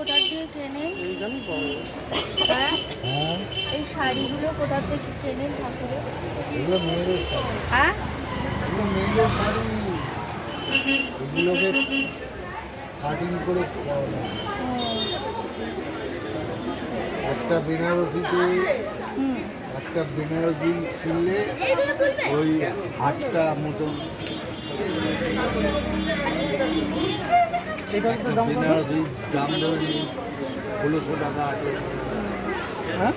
কোথা থেকে কেনেন? হ্যাঁ, এই শাড়িগুলো কোথা থেকে কেনেন ঠাকুরের? এগুলো মেয়েদের শাড়ি, হ্যাঁ, এগুলো মেয়েদের শাড়ি, এগুলোকে কাটিং করে পাওয়া যায়। একটা বেনারসিতে হুম, একটা বেনারসি কিনলে ওই 8টা মতন একটা বেনারসি দাম ধরে নিন 1600 টাকা আছে। হ্যাঁ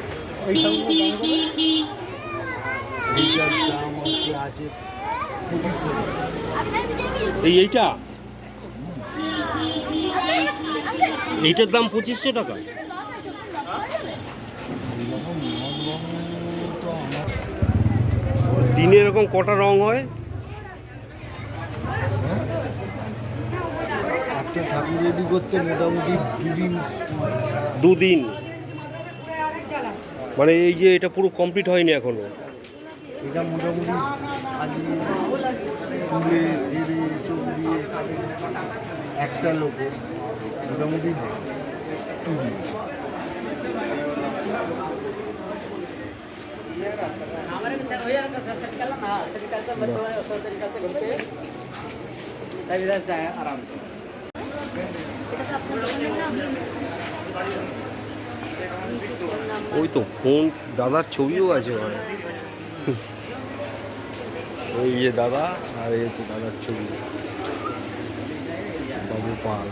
এই শাড়িগুলোর দাম কত? এইটার দাম আছে 2500 টাকা। এইটা এইটার দাম 2500 টাকা। এরকম রং তো আমার দিনে এরকম কটা রং হয়? একটা ঠাকুর রেডি করতে মোটামুটি 2 দিন। 2 দিন? মানে এই যে এটা পুরো কমপ্লিট হয়নি এখনো? এটা মোটামুটি সাজিয়ে তুলে ফিরে চোখ দিয়ে একটা লোকের মোটামুটি 2 দিন। ওই তো ফোন দাদার ছবিও আছে ওখানে। ওই যে দাদা, আর এই হচ্ছে দাদার ছবি, বাবু পাল।